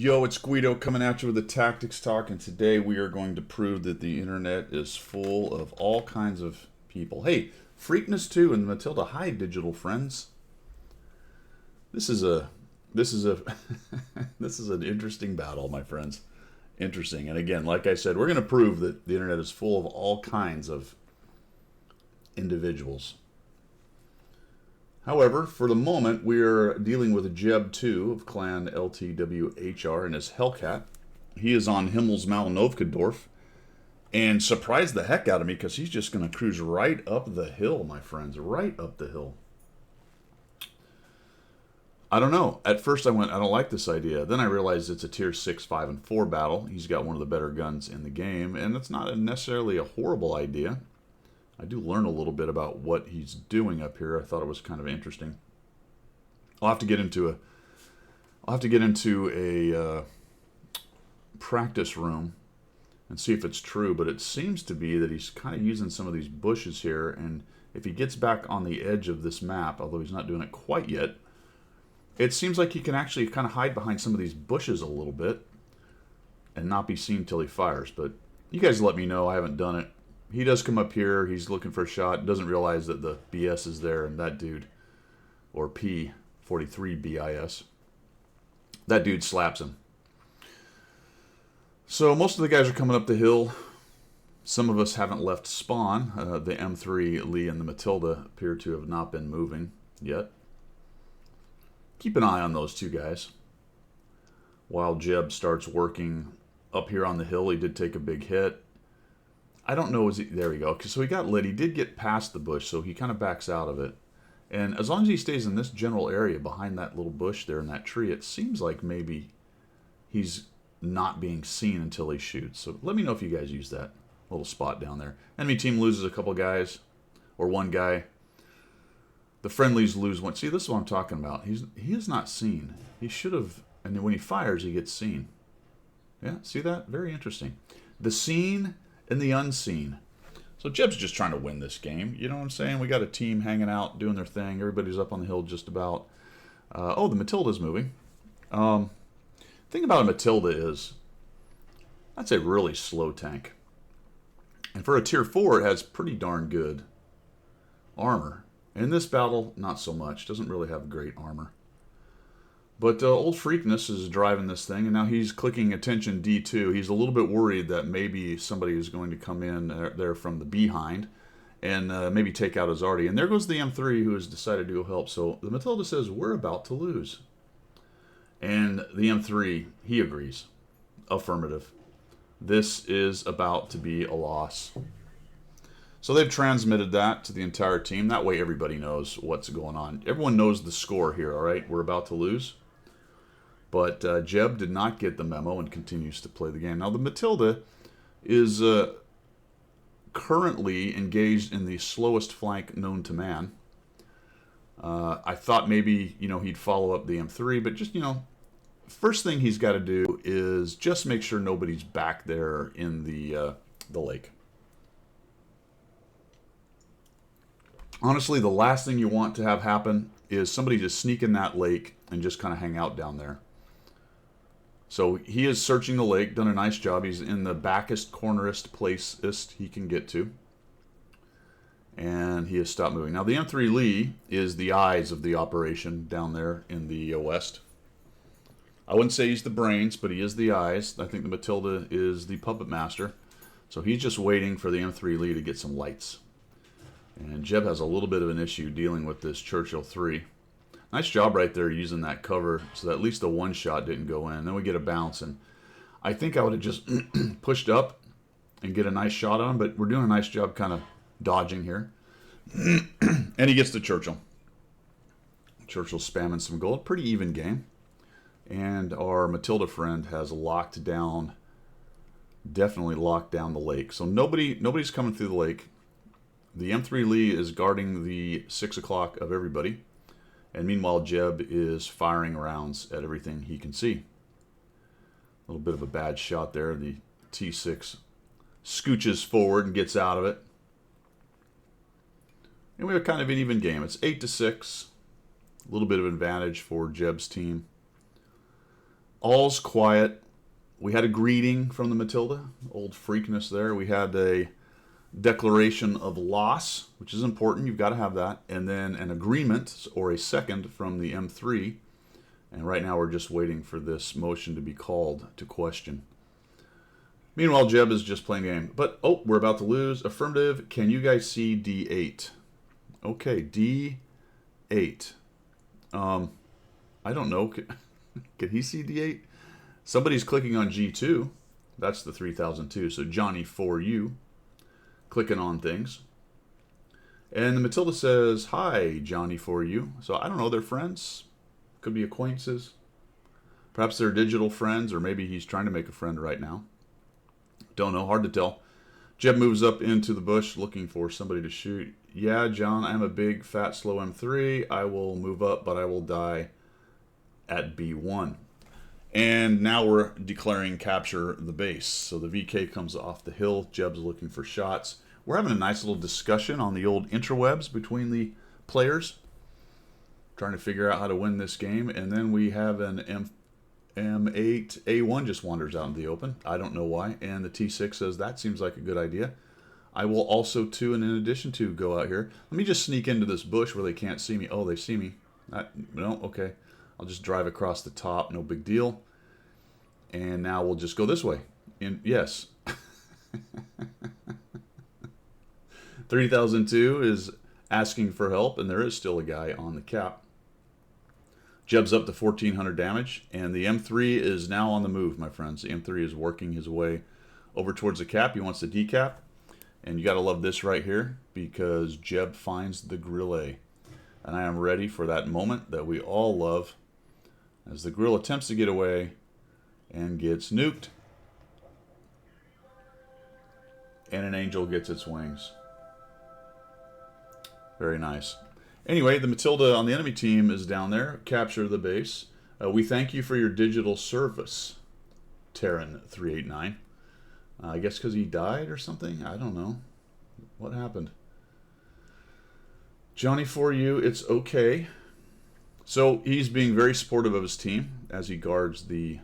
Yo, it's Guido coming at you with the Tactics Talk, and today we are going to prove that the internet is full of all kinds of people. Hey, Freakness 2 and Matilda, hi, digital friends. This is a this is a this is an interesting battle, my friends. Interesting, and again, like I said, we're going to prove that the internet is full of all kinds of individuals. However, for the moment, we are dealing with Jeb 2 of Clan LTWHR and his Hellcat. He is on Himmel's Malnovkadorf and surprised the heck out of me because he's just going to cruise right up the hill, my friends, right up the hill. I don't know. At first I went, I don't like this idea. Then I realized it's a tier 6, 5, and 4 battle. He's got one of the better guns in the game, and it's not necessarily a horrible idea. I do learn a little bit about what he's doing up here. I thought it was kind of interesting. I'll have to get into a practice room and see if it's true. But it seems to be that he's kind of using some of these bushes here. And if he gets back on the edge of this map, although he's not doing it quite yet, it seems like he can actually kind of hide behind some of these bushes a little bit and not be seen till he fires. But you guys let me know. I haven't done it. He does come up here, he's looking for a shot, doesn't realize that the BS is there, and that dude, or P43BIS, that dude slaps him. So most of the guys are coming up the hill. Some of us haven't left spawn. The M3, Lee, and the Matilda appear to have not been moving yet. Keep an eye on those two guys. While Jeb starts working up here on the hill, he did take a big hit. I don't know, there we go. So he got lit. He did get past the bush, so he kind of backs out of it. And as long as he stays in this general area behind that little bush there in that tree, it seems like maybe he's not being seen until he shoots. So let me know if you guys use that little spot down there. Enemy team loses a couple guys, or one guy. The friendlies lose one. See, this is what I'm talking about. He is not seen. He should have, and when he fires, he gets seen. Yeah, see that? Very interesting. The seen and the unseen. So Jeb's just trying to win this game. You know what I'm saying? We got a team hanging out, doing their thing. Everybody's up on the hill just about. Oh, the Matilda's moving. Thing about a Matilda is, that's a really slow tank. And for a tier 4, it has pretty darn good armor. In this battle, not so much. Doesn't really have great armor. But old Freakness is driving this thing, and now he's clicking attention D2. He's a little bit worried that maybe somebody is going to come in there from the behind and maybe take out his arty. And there goes the M3 who has decided to go help. So the Matilda says, we're about to lose. And the M3, he agrees. Affirmative. This is about to be a loss. So they've transmitted that to the entire team. That way everybody knows what's going on. Everyone knows the score here, all right? We're about to lose. But Jeb did not get the memo and continues to play the game. Now, the Matilda is currently engaged in the slowest flank known to man. I thought maybe, he'd follow up the M3, but just, first thing he's got to do is just make sure nobody's back there in the lake. Honestly, the last thing you want to have happen is somebody just sneak in that lake and just kind of hang out down there. So he is searching the lake, done a nice job. He's in the backest, cornerest placest he can get to. And he has stopped moving. Now, the M3 Lee is the eyes of the operation down there in the west. I wouldn't say he's the brains, but he is the eyes. I think the Matilda is the puppet master. So he's just waiting for the M3 Lee to get some lights. And Jeb has a little bit of an issue dealing with this Churchill 3. Nice job right there using that cover so that at least the one shot didn't go in. Then we get a bounce. And I think I would have just pushed up and get a nice shot on him, but we're doing a nice job kind of dodging here. And he gets the Churchill. Churchill's spamming some gold. Pretty even game. And our Matilda friend has locked down, definitely locked down the lake. So nobody's coming through the lake. The M3 Lee is guarding the 6 o'clock of everybody. And meanwhile, Jeb is firing rounds at everything he can see. A little bit of a bad shot there. The T6 scooches forward and gets out of it. And we have kind of an even game. It's 8-6. A little bit of advantage for Jeb's team. All's quiet. We had a greeting from the Matilda, old freakness there. We had a declaration of loss, which is important. You've got to have that. And then an agreement or a second from the M3. And right now we're just waiting for this motion to be called to question. Meanwhile, Jeb is just playing the game. But, oh, we're about to lose. Affirmative. Can you guys see D8? Okay, D8. I don't know. Can he see D8? Somebody's clicking on G2. That's the 3002. So Johnny for you. Clicking on things. And the Matilda says, hi, Johnny for you. So I don't know, they're friends. Could be acquaintances. Perhaps they're digital friends, or maybe he's trying to make a friend right now. Don't know, hard to tell. Jeb moves up into the bush looking for somebody to shoot. Yeah, John, I'm a big, fat, slow M3. I will move up, but I will die at B1. And now we're declaring capture the base. So the VK comes off the hill. Jeb's looking for shots. We're having a nice little discussion on the old interwebs between the players, trying to figure out how to win this game. And then we have an M8 A1 just wanders out into the open. I don't know why. And the T6 says that seems like a good idea. I will also, too, and in addition to, go out here. Let me just sneak into this bush where they can't see me. Oh, they see me. No, okay. I'll just drive across the top. No big deal. And now we'll just go this way. Yes. 3002 is asking for help, and there is still a guy on the cap. Jeb's up to 1400 damage, and the M3 is now on the move, my friends. The M3 is working his way over towards the cap. He wants to decap, and you got to love this right here, because Jeb finds the Grille. And I am ready for that moment that we all love, as the Grille attempts to get away and gets nuked. And an angel gets its wings. Very nice. Anyway, the Matilda on the enemy team is down there. Capture the base. We thank you for your digital service, Terran389. I guess because he died or something? I don't know. What happened? Johnny for you, it's okay. So he's being very supportive of his team as he guards the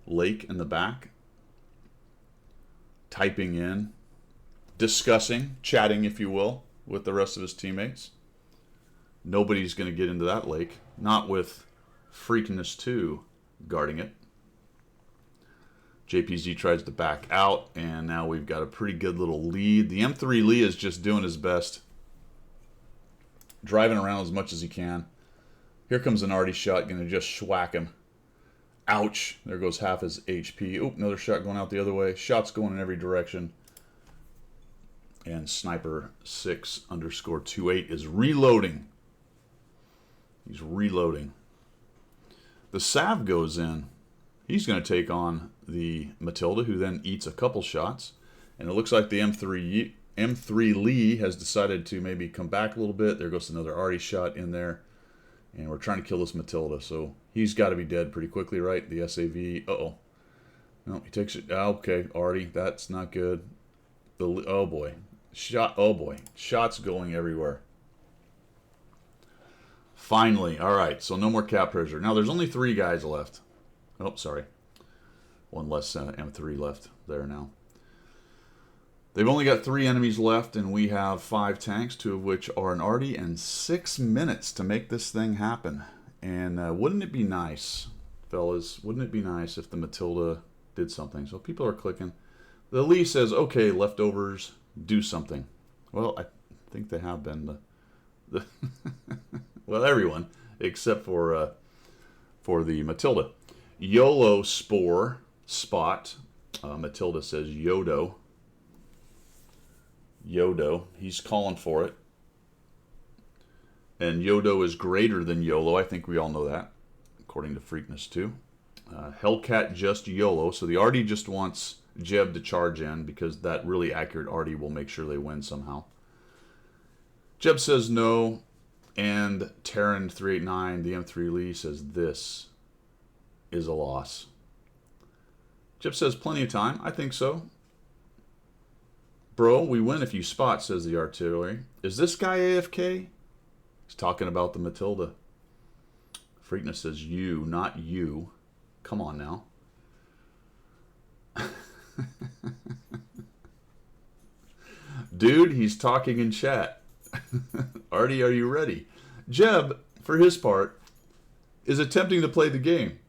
lake in the back. Typing in, discussing, chatting, if you will, with the rest of his teammates. Nobody's going to get into that lake. Not with Freakiness 2 guarding it. JPZ tries to back out, and now we've got a pretty good little lead. The M3 Lee is just doing his best. Driving around as much as he can. Here comes an arty shot, going to just schwack him. Ouch. There goes half his HP. Oop, another shot going out the other way. Shots going in every direction. And Sniper 6_28 is reloading. He's reloading. The Sav goes in. He's going to take on the Matilda, who then eats a couple shots. And it looks like the M3 Lee has decided to maybe come back a little bit. There goes another arty shot in there. And we're trying to kill this Matilda. So he's got to be dead pretty quickly, right? The SAV. Uh-oh. No, he takes it. Okay, arty. That's not good. Oh, boy. Oh, boy. Shots going everywhere. Finally. All right. So no more cap pressure. Now, there's only 3 guys left. Oh, sorry. One less M3 left there now. They've only got 3 enemies left, and we have 5 tanks, 2 of which are an arty, and 6 minutes to make this thing happen. And wouldn't it be nice, fellas, wouldn't it be nice if the Matilda did something? So people are clicking. The Lee says, okay, leftovers, do something. Well, I think they have been. Well, everyone, except for the Matilda. YOLO Spore Spot. Matilda says Yodo. Yodo. He's calling for it. And Yodo is greater than YOLO. I think we all know that, according to Freakness 2. Hellcat just YOLO. So the arty just wants Jeb to charge in, because that really accurate arty will make sure they win somehow. Jeb says no. And Terran389, the M3 Lee, says this is a loss. Jeb says plenty of time. I think so. Bro, we win if you spot, says the artillery. Is this guy AFK? He's talking about the Matilda. Freakness says you, not you. Come on now. Dude, he's talking in chat. Artie, are you ready? Jeb, for his part, is attempting to play the game.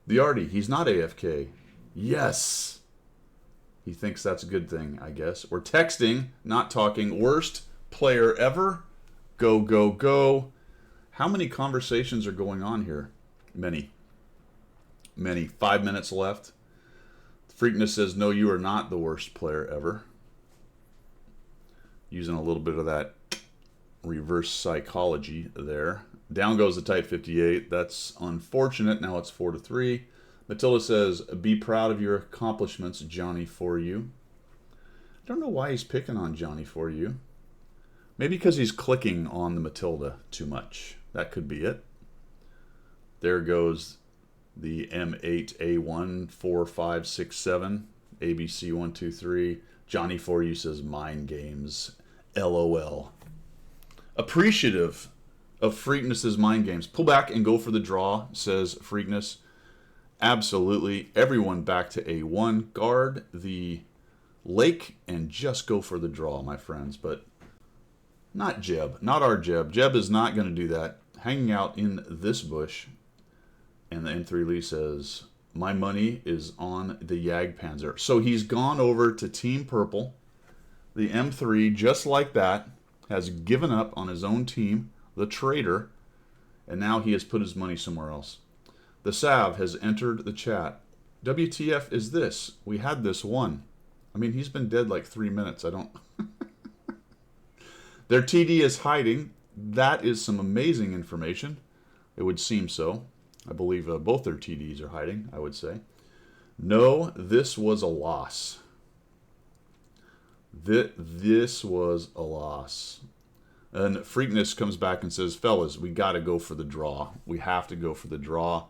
The Artie, he's not AFK. Yes. He thinks that's a good thing, I guess. We're texting, not talking. Worst player ever. Go, go, go. How many conversations are going on here? Many. Many. 5 minutes left. Freakness says, no, you are not the worst player ever. Using a little bit of that reverse psychology there. Down goes the Type 58. That's unfortunate. Now it's 4-3. Matilda says, be proud of your accomplishments, Johnny for you. I don't know why he's picking on Johnny for you. Maybe because he's clicking on the Matilda too much. That could be it. There goes the M8A14567, ABC123. Johnny for you says, mind games. LOL. Appreciative of Freakness's mind games. Pull back and go for the draw, says Freakness. Absolutely. Everyone back to A1. Guard the lake and just go for the draw, my friends. But not Jeb. Not our Jeb. Jeb is not going to do that. Hanging out in this bush. And the M3 Lee says, my money is on the Jagdpanzer. So he's gone over to Team Purple. The M3, just like that, has given up on his own team, the traitor, and now he has put his money somewhere else. The Sav has entered the chat. WTF is this? We had this one. I mean, he's been dead like 3 minutes. I don't... Their TD is hiding. That is some amazing information. It would seem so. I believe both their TDs are hiding, I would say. No, this was a loss. This was a loss. And Freakness comes back and says, fellas, we got to go for the draw. We have to go for the draw.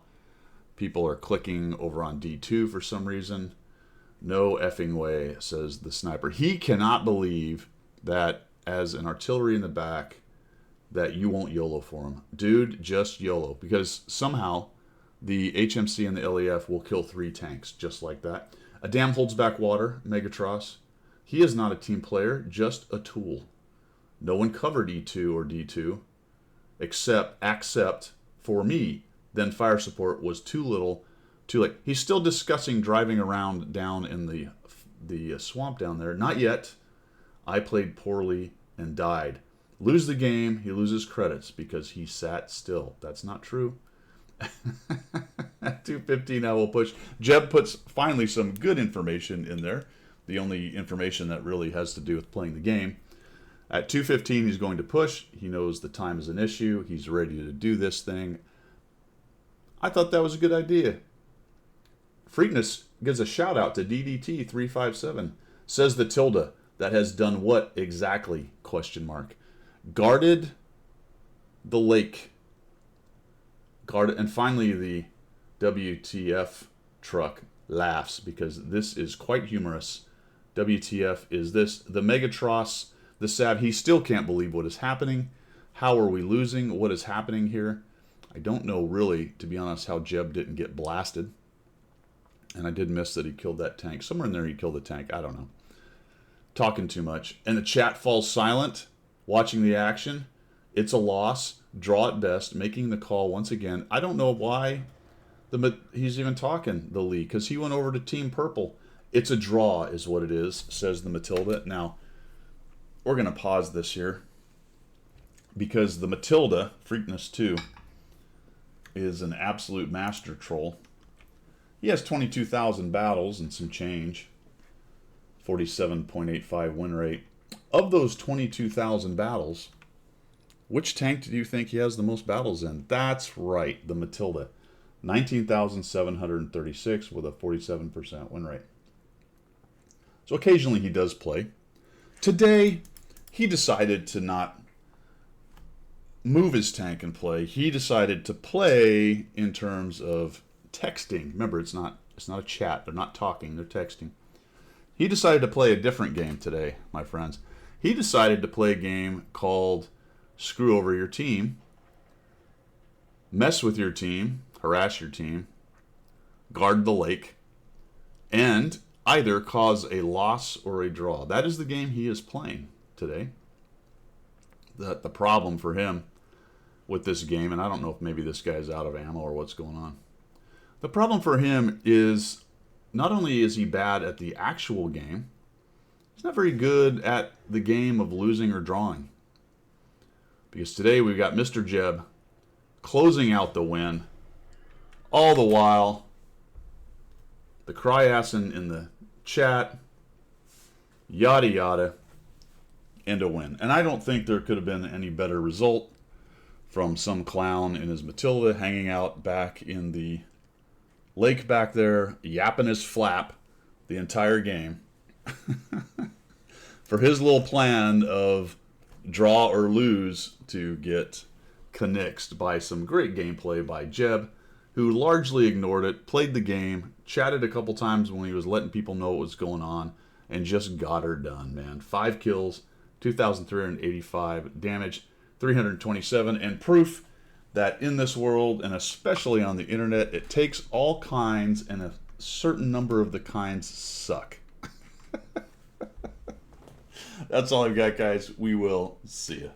People are clicking over on D2 for some reason. No effing way, says the sniper. He cannot believe that as an artillery in the back, that you won't YOLO for him. Dude, just YOLO. Because somehow the HMC and the LEF will kill 3 tanks just like that. A dam holds back water, Megatros. He is not a team player, just a tool. No one covered E2 or D2 except for me. Then fire support was too little, too late. He's still discussing driving around down in the swamp down there. Not yet. I played poorly and died. Lose the game, he loses credits because he sat still. That's not true. At 2:15 I will push. Jeb puts finally some good information in there. The only information that really has to do with playing the game. At 2:15 he's going to push. He knows the time is an issue. He's ready to do this thing. I thought that was a good idea. Freakness gives a shout out to DDT357. Says the Tilda that has done what exactly? Question mark. Guarded the lake. Guarded, and finally the WTF truck laughs because this is quite humorous. WTF is this? The Megatros, the Sav, he still can't believe what is happening. How are we losing? What is happening here? I don't know really, to be honest, how Jeb didn't get blasted. And I did miss that he killed that tank. Somewhere in there he killed the tank. I don't know. Talking too much. And the chat falls silent, watching the action. It's a loss. Draw at best. Making the call once again. I don't know why he's even talking, the Lee, because he went over to Team Purple. It's a draw is what it is, says the Matilda. Now, we're going to pause this here because the Matilda, Freakness 2, is an absolute master troll. He has 22,000 battles and some change. 47.85 win rate. Of those 22,000 battles, which tank do you think he has the most battles in? That's right, the Matilda. 19,736 with a 47% win rate. So occasionally he does play. Today, he decided to not move his tank and play. He decided to play in terms of texting. Remember, it's not a chat. They're not talking. They're texting. He decided to play a different game today, my friends. He decided to play a game called Screw Over Your Team, Mess with Your Team, Harass Your Team, guard the lake, and either cause a loss or a draw. That is the game he is playing today. The problem for him with this game, and I don't know if maybe this guy's out of ammo or what's going on. The problem for him is not only is he bad at the actual game, he's not very good at the game of losing or drawing. Because today we've got Mr. Jeb closing out the win, all the while the cry-assing in the chat, yada yada, and a win. And I don't think there could have been any better result from some clown in his Matilda hanging out back in the lake back there, yapping his flap the entire game for his little plan of draw or lose to get connixed by some great gameplay by Jeb, who largely ignored it, played the game, chatted a couple times when he was letting people know what was going on, and just got her done, man. 5 kills, 2,385 damage, 327, and proof that in this world, and especially on the internet, it takes all kinds, and a certain number of the kinds suck. That's all I've got, guys. We will see you.